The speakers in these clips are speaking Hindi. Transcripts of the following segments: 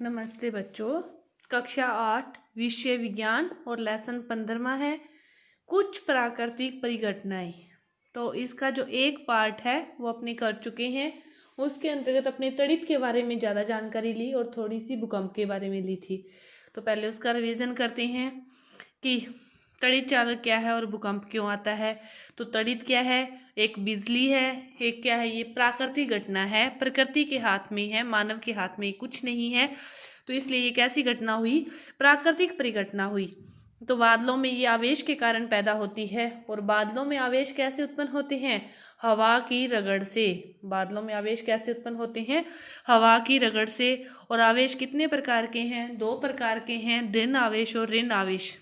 नमस्ते बच्चों। कक्षा 8 विषय विज्ञान और लेसन 15वां है कुछ प्राकृतिक परिघटनाएं। तो इसका जो एक पार्ट है वो अपने कर चुके हैं। उसके अंतर्गत अपने तड़ित के बारे में ज़्यादा जानकारी ली और थोड़ी सी भूकंप के बारे में ली थी। तो पहले उसका रिवीजन करते हैं कि तड़ित चालक क्या है और भूकंप क्यों आता है। तो तड़ित क्या है? एक बिजली है। एक क्या है? ये प्राकृतिक घटना है, प्रकृति के हाथ में है, मानव के हाथ में कुछ नहीं है। तो इसलिए ये कैसी घटना हुई? प्राकृतिक परिघटना हुई। तो बादलों में ये आवेश के कारण पैदा होती है। और बादलों में आवेश कैसे उत्पन्न होते हैं? हवा की रगड़ से। बादलों में आवेश कैसे उत्पन्न होते हैं? हवा की रगड़ से। और आवेश कितने प्रकार के हैं? 2 प्रकार के हैं, धन आवेश और ऋण आवेश।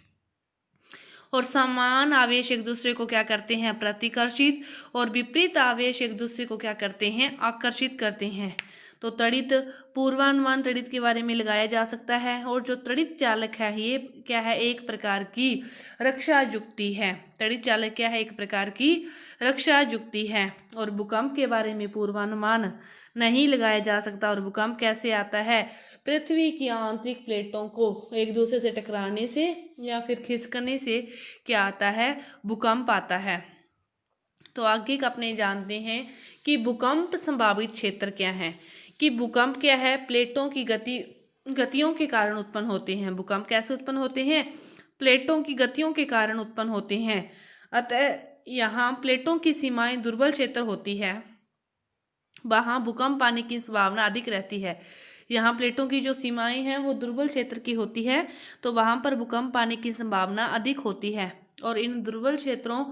और समान आवेश एक दूसरे को क्या करते हैं? प्रतिकर्षित। और विपरीत आवेश एक दूसरे को क्या करते हैं? आकर्षित करते हैं। तो तड़ित पूर्वानुमान तड़ित के बारे में लगाया जा सकता है। और जो तड़ित चालक है ये क्या है? एक प्रकार की रक्षा युक्ति है। तड़ित चालक क्या है? एक प्रकार की रक्षा युक्ति है। और भूकंप के बारे में पूर्वानुमान नहीं लगाया जा सकता। और भूकंप कैसे आता है? पृथ्वी की आंतरिक प्लेटों को एक दूसरे से टकराने से या फिर खिसकने से क्या आता है? भूकंप आता है। तो आगे का अपने जानते हैं कि भूकंप संभावित क्षेत्र क्या है। कि भूकंप क्या है? प्लेटों की गतियों के कारण उत्पन्न होते हैं। भूकंप कैसे उत्पन्न होते हैं? प्लेटों की गतियों के कारण उत्पन्न होते हैं। अतः यहाँ प्लेटों की सीमाएं दुर्बल क्षेत्र होती है, वहां भूकंप आने की संभावना अधिक रहती है। यहाँ प्लेटों की जो सीमाएं हैं वो दुर्बल क्षेत्र की होती है, तो वहां पर भूकंप आने की संभावना अधिक होती है। और इन दुर्बल क्षेत्रों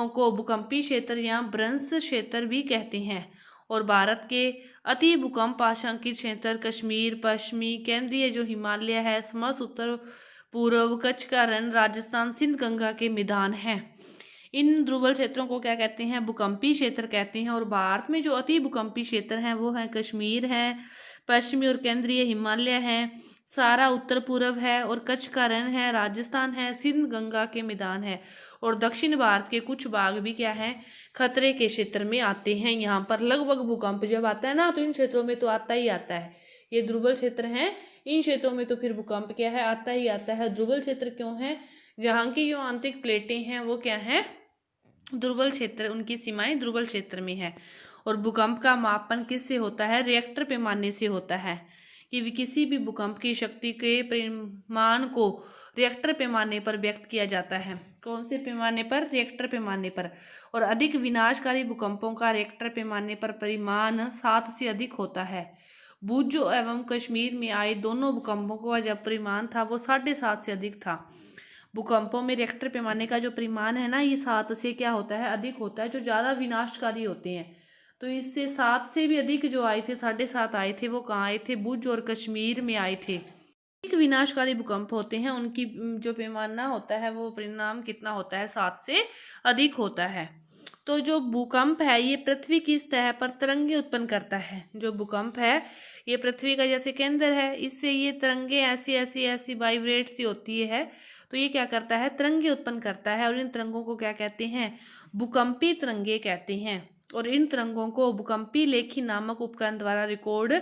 को भूकंपीय क्षेत्र या भ्रंश क्षेत्र भी कहते हैं। और भारत के अति भूकंप आशंकित क्षेत्र कश्मीर, पश्चिमी केंद्रीय जो हिमालय है, समस्त उत्तर पूर्व, कच्छ का रण, राजस्थान, सिंध गंगा के मैदान हैं। इन दुर्बल क्षेत्रों को क्या कहते हैं? भूकंपीय क्षेत्र कहते हैं। और भारत में जो अति भूकंपीय क्षेत्र हैं वो है कश्मीर है, पश्चिमी और केंद्रीय हिमालय है, सारा उत्तर पूर्व है, और कच्छ का रण है, राजस्थान है, सिंध गंगा के मैदान है। और दक्षिण भारत के कुछ भाग भी क्या है? खतरे के क्षेत्र में आते हैं। यहाँ पर लगभग भूकंप जब आता है ना तो इन क्षेत्रों में तो आता ही आता है। ये दुर्बल क्षेत्र हैं, इन क्षेत्रों में तो फिर भूकंप क्या है? आता ही आता है। दुर्बल क्षेत्र क्यों है? जहाँ की जो आंतरिक प्लेटें हैं वो क्या है? दुर्बल क्षेत्र, उनकी सीमाएं दुर्बल क्षेत्र में है। और भूकंप का मापन किससे होता है? रिएक्टर पैमाने से होता है। कि किसी भी भूकंप की शक्ति के परिमाण को रिएक्टर पैमाने पर व्यक्त किया जाता है। कौन से पैमाने पर? रिएक्टर पैमाने पर। और अधिक विनाशकारी भूकंपों का रिएक्टर पैमाने पर परिमाण 7 से अधिक होता है। भुज एवं कश्मीर में आए दोनों भूकंपों का जब परिमाण था वो 7.5 से अधिक था। भूकंपों में रिएक्टर पैमाने का जो परिमाण है ना ये 7 से क्या होता है? अधिक होता है, जो ज़्यादा विनाशकारी होते हैं। तो इससे 7 से भी अधिक जो आए थे, 7.5 आए थे, वो कहाँ आए थे? भुज और कश्मीर में आए थे। अधिक विनाशकारी भूकंप होते हैं, उनकी जो पैमाना होता है वो परिणाम कितना होता है? 7 से अधिक होता है। तो जो भूकंप है ये पृथ्वी की सतह पर तरंगे उत्पन्न करता है। जो भूकंप है ये पृथ्वी का जैसे केंद्र है, इससे ये तरंगे ऐसी ऐसी ऐसी वाइब्रेट सी होती है। तो ये क्या करता है? तरंगे उत्पन्न करता है। और इन तरंगों को क्या कहते हैं? भूकंपीय तरंगे कहते हैं। और इन तरंगों को भूकंपीय लेखी नामक उपकरण द्वारा रिकॉर्ड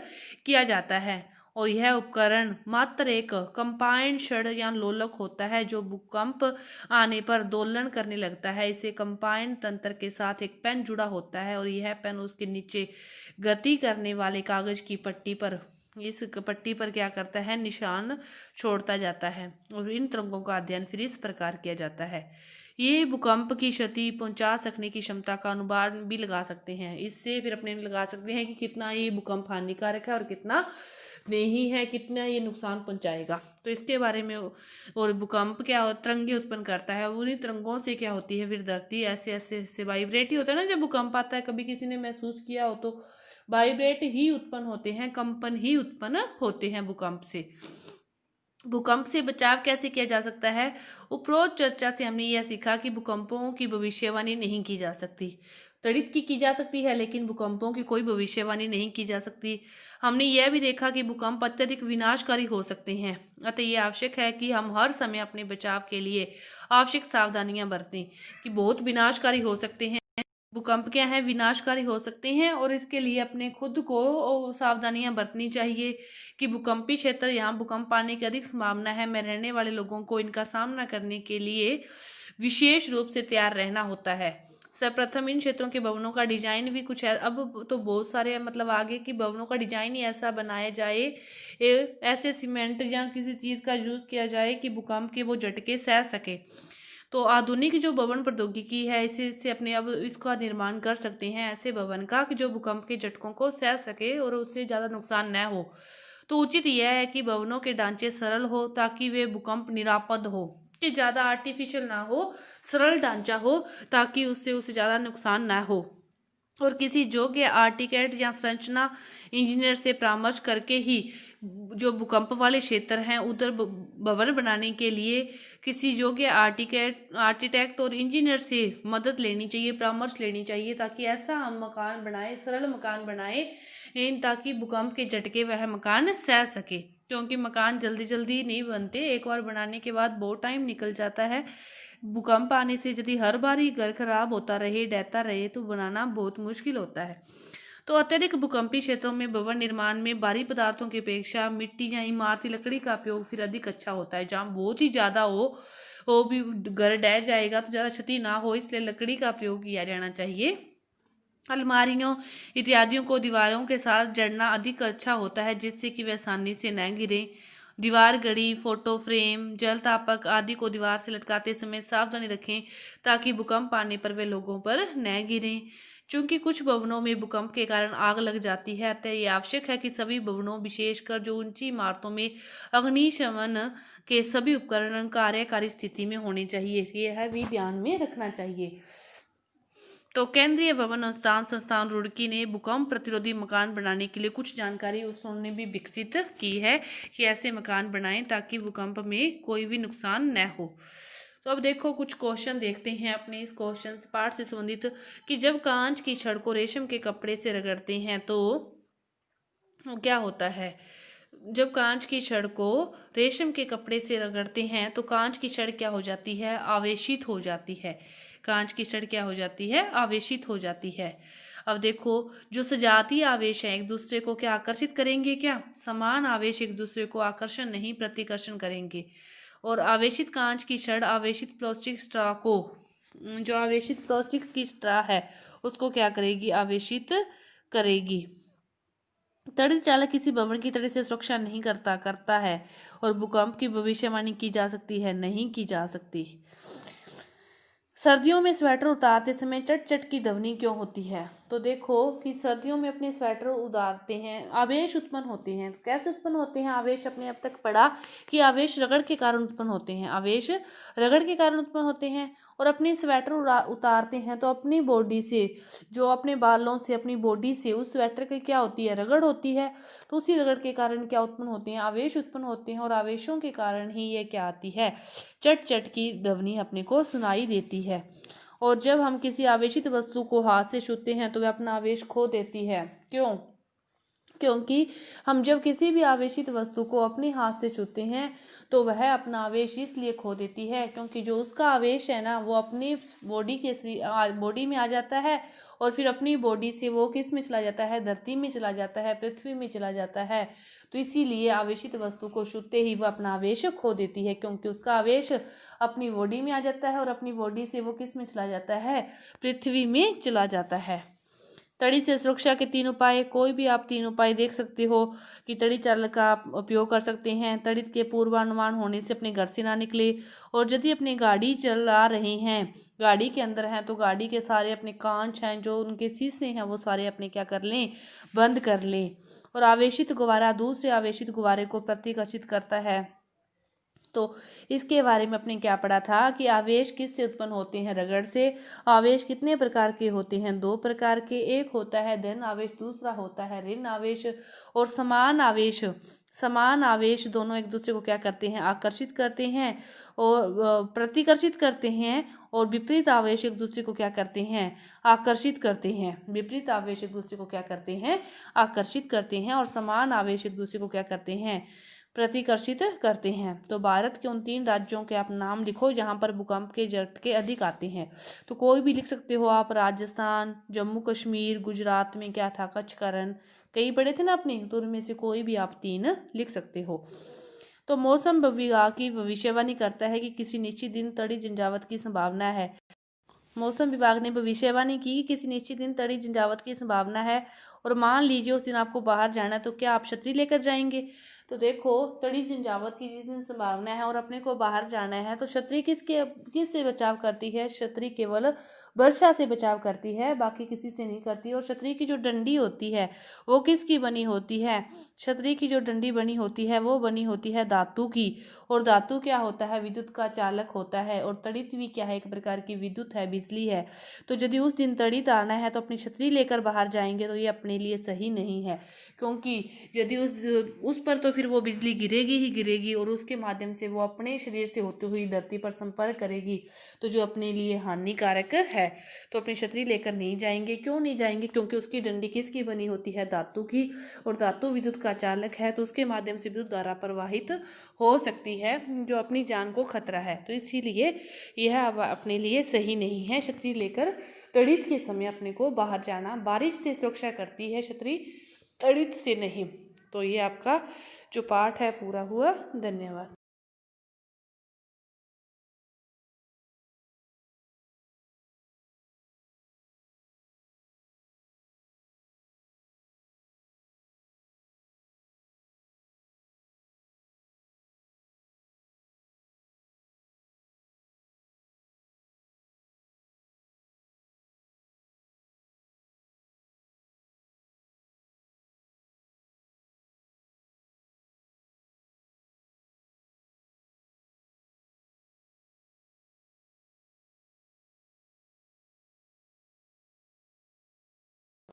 किया जाता है। और यह उपकरण मात्र एक कंपाइंड छड़ या लोलक होता है जो भूकंप आने पर दोलन करने लगता है। इसे कंपाइंड तंत्र के साथ एक पेन जुड़ा होता है और यह पेन उसके नीचे गति करने वाले कागज की पट्टी पर, इस पट्टी पर क्या करता है? निशान छोड़ता जाता है। और इन तरंगों का अध्ययन फिर इस प्रकार किया जाता है। ये भूकंप की क्षति पहुंचा सकने की क्षमता का अनुमान भी लगा सकते हैं। इससे फिर अपने लगा सकते हैं कि कितना ये भूकंप हानिकारक है और कितना नहीं है, कितना ये नुकसान पहुंचाएगा। तो इसके बारे में। और भूकंप क्या हो? तरंगे उत्पन्न करता है। उन्हीं तरंगों से क्या होती है? फिर धरती ऐसे ऐसे ऐसे वाइब्रेट ही होता है ना जब भूकंप आता है। कभी किसी ने महसूस किया हो तो वाइब्रेट ही उत्पन्न होते हैं, कंपन ही उत्पन्न होते हैं भूकंप से। भूकंप से बचाव कैसे किया जा सकता है? उपरोक्त चर्चा से हमने यह सीखा कि भूकंपों की भविष्यवाणी नहीं की जा सकती। तड़ित की जा सकती है लेकिन भूकंपों की कोई भविष्यवाणी नहीं की जा सकती। हमने यह भी देखा कि भूकंप अत्यधिक विनाशकारी हो सकते हैं। अतः यह आवश्यक है कि हम हर समय अपने बचाव के लिए आवश्यक सावधानियां बरतें। कि बहुत विनाशकारी हो सकते हैं भूकंप क्या है, विनाशकारी हो सकते हैं और इसके लिए अपने खुद को सावधानियां बरतनी चाहिए कि भूकंपी क्षेत्र, यहाँ भूकंप आने की अधिक संभावना है, में रहने वाले लोगों को इनका सामना करने के लिए विशेष रूप से तैयार रहना होता है। सर्वप्रथम इन क्षेत्रों के भवनों का डिजाइन भी कुछ है, अब तो बहुत सारे मतलब आगे की भवनों का डिजाइन ही ऐसा बनाया जाए, ऐसे सीमेंट या किसी चीज का यूज किया जाए कि भूकंप के वो झटके सह सके। तो आधुनिक जो भवन प्रौद्योगिकी है इससे अपने अब इसका निर्माण कर सकते हैं, ऐसे भवन का कि जो भूकंप के झटकों को सह सके और उससे ज़्यादा नुकसान न हो। तो उचित यह है कि भवनों के ढांचे सरल हो ताकि वे भूकंप निरापद हो, कि ज़्यादा आर्टिफिशियल ना हो, सरल ढांचा हो ताकि उससे ज़्यादा नुकसान ना हो। और किसी योग्य आर्किटेक्ट या संरचना इंजीनियर से परामर्श करके ही जो भूकंप वाले क्षेत्र हैं उधर भवन बनाने के लिए किसी योग्य आर्किटेक्ट और इंजीनियर से मदद लेनी चाहिए, परामर्श लेनी चाहिए, ताकि ऐसा हम मकान बनाए, सरल मकान बनाए, ताकि भूकंप के झटके वह मकान सह सके। क्योंकि मकान जल्दी जल्दी नहीं बनते, एक बार बनाने के बाद बहुत टाइम निकल जाता है। भूकंप आने से यदि हर बार ही घर खराब होता रहे, ढहता रहे, तो बनाना बहुत मुश्किल होता है। तो अत्यधिक भूकंपी क्षेत्रों में भवन निर्माण में भारी पदार्थों की अपेक्षा मिट्टी या इमारती लकड़ी का उपयोग फिर अधिक अच्छा होता है। जहाँ बहुत ही ज़्यादा हो, वो भी घर ढह जाएगा तो ज़्यादा क्षति ना हो, इसलिए लकड़ी का प्रयोग किया जाना चाहिए। अलमारियों इत्यादियों को दीवारों के साथ जड़ना अधिक अच्छा होता है, जिससे कि वे आसानी से न गिरे। दीवार घड़ी, फोटो फ्रेम, जल तापक आदि को दीवार से लटकाते समय सावधानी रखें ताकि भूकंप आने पर वे लोगों पर न गिरें। चूंकि कुछ भवनों में भूकंप के कारण आग लग जाती है, अतः ये आवश्यक है कि सभी भवनों, विशेषकर जो ऊंची इमारतों में अग्निशमन के सभी उपकरण कार्यकारी स्थिति में होने चाहिए। यह भी ध्यान में रखना चाहिए। तो केंद्रीय भवन अनुसंधान संस्थान रुड़की ने भूकंप प्रतिरोधी मकान बनाने के लिए कुछ जानकारी उन्होंने भी विकसित की है कि ऐसे मकान बनाएं ताकि भूकंप में कोई भी नुकसान न हो। तो अब देखो कुछ क्वेश्चन देखते हैं अपने इस क्वेश्चन पार्ट से संबंधित, कि जब कांच की छड़ को रेशम के कपड़े से रगड़ते हैं तो क्या होता है। जब कांच की छड़ को रेशम के कपड़े से रगड़ते हैं तो कांच की छड़ क्या हो जाती है, आवेशित हो जाती है। कांच की छड़ क्या हो जाती है, आवेशित हो जाती है। अब देखो, जो सजातीय आवेश हैं एक दूसरे को क्या आकर्षित करेंगे, क्या समान आवेश एक दूसरे को आकर्षण नहीं प्रतिकर्षण करेंगे। और आवेशित कांच की छड़ आवेशित प्लास्टिक स्ट्रा को, जो आवेशित प्लास्टिक की स्ट्रा है उसको क्या करेगी, आवेशित करेगी। तड़ित चालक किसी भवन की तड़ी से सुरक्षा नहीं करता है। और भूकंप की भविष्यवाणी की जा सकती है, नहीं की जा सकती। सर्दियों में स्वेटर उतारते समय चट चट की ध्वनि क्यों होती है। तो देखो कि सर्दियों में अपने स्वेटर उतारते हैं, आवेश उत्पन्न होते हैं। तो कैसे उत्पन्न होते हैं आवेश, अपने अब तक पढ़ा कि आवेश रगड़ के कारण उत्पन्न होते हैं, आवेश रगड़ के कारण उत्पन्न होते हैं। और अपने स्वेटर उतारते हैं तो अपनी बॉडी से, जो अपने बालों से, अपनी बॉडी से उस स्वेटर की क्या होती है, रगड़ होती है। तो उसी रगड़ के कारण क्या उत्पन्न होते हैं, आवेश उत्पन्न होते हैं। और आवेशों के कारण ही ये क्या आती है, चट चट की ध्वनि अपने को सुनाई देती है। और जब हम किसी आवेशित वस्तु को हाथ से छूते हैं तो वह अपना आवेश खो देती है। क्यों, क्योंकि हम जब किसी भी आवेशित वस्तु को अपने हाथ से छूते हैं तो वह अपना आवेश इसलिए खो देती है क्योंकि जो उसका आवेश है ना वो अपनी बॉडी में आ जाता है और फिर अपनी बॉडी से वो किस में चला जाता है, धरती में चला जाता है, पृथ्वी में चला जाता है। तो इसीलिए आवेशित वस्तु को छूते ही वो अपना आवेश खो देती है, क्योंकि उसका आवेश अपनी बॉडी में आ जाता है और अपनी बॉडी से वो किस में चला जाता है, पृथ्वी में चला जाता है। तड़ी से सुरक्षा के 3 उपाय, कोई भी आप 3 उपाय देख सकते हो कि तड़ी चालक का आप उपयोग कर सकते हैं। तड़ित के पूर्वानुमान होने से अपने घर से ना निकले। और यदि अपनी गाड़ी चला रहे हैं, गाड़ी के अंदर हैं, तो गाड़ी के सारे अपने कांच हैं, जो उनके शीशे हैं, वो सारे अपने क्या कर लें, बंद कर लें। और आवेशित गुब्बारा दूसरे आवेशित गुब्बारे को प्रतिकर्षित करता है। तो इसके बारे में अपने क्या पढ़ा था कि आवेश किससे उत्पन्न होते हैं, रगड़ से। आवेश कितने प्रकार के होते हैं, 2 प्रकार के, एक होता है धन आवेश, दूसरा होता है ऋण आवेश। और समान आवेश दोनों एक दूसरे को क्या करते हैं, आकर्षित करते हैं और प्रतिकर्षित करते हैं। और विपरीत आवेश एक दूसरे को क्या करते हैं, आकर्षित करते हैं। विपरीत आवेश एक दूसरे को क्या करते हैं, आकर्षित करते हैं। और समान आवेश एक दूसरे को क्या करते हैं, प्रतिकर्षित करते हैं। तो भारत के उन 3 राज्यों के आप नाम लिखो जहाँ पर भूकंप के झटके अधिक आते हैं। तो कोई भी लिख सकते हो आप, राजस्थान, जम्मू कश्मीर, गुजरात में क्या था, कच्छ का रण, कई पढ़े थे ना आपने, तो उनमें से कोई भी आप 3 लिख सकते हो। तो मौसम विभाग की भविष्यवाणी करता है कि किसी निश्चित दिन तड़ी झंझावात की संभावना है। मौसम विभाग ने भविष्यवाणी की कि किसी निश्चित दिन तड़ी झंझावात की संभावना है और मान लीजिए उस दिन आपको बाहर जाना है, तो क्या आप छतरी लेकर जाएंगे? तो देखो, तड़ी झंझावात की जिस दिन संभावना है और अपने को बाहर जाना है, तो छतरी किससे बचाव करती है? छतरी केवल वर्षा से बचाव करती है, बाकी किसी से नहीं करती। और छतरी की जो डंडी होती है वो किसकी बनी होती है? छतरी की जो डंडी बनी होती है वो बनी होती है धातु की। और धातु क्या होता है? विद्युत का चालक होता है। और तड़ित भी क्या है? एक प्रकार की विद्युत है, बिजली है। तो यदि उस दिन तड़ित आना है तो अपनी छतरी लेकर बाहर जाएंगे, तो ये अपने लिए सही नहीं है, क्योंकि यदि उस पर तो फिर वो बिजली गिरेगी ही गिरेगी और उसके माध्यम से वो अपने शरीर से होते हुए धरती पर संपर्क करेगी, तो जो अपने लिए हानिकारक है। तो अपनी छतरी लेकर नहीं जाएंगे। क्यों नहीं जाएंगे? क्योंकि उसकी डंडी किसकी बनी होती है? धातु की। और धातु विद्युत का चालक है, तो उसके माध्यम से विद्युत धारा प्रवाहित हो सकती है, जो अपनी जान को खतरा है। तो इसीलिए यह अपने लिए सही नहीं है छतरी लेकर तड़ित के समय अपने को बाहर जाना। बारिश से सुरक्षा करती है छतरी, तड़ित से नहीं। तो ये आपका जो पाठ है पूरा हुआ। धन्यवाद।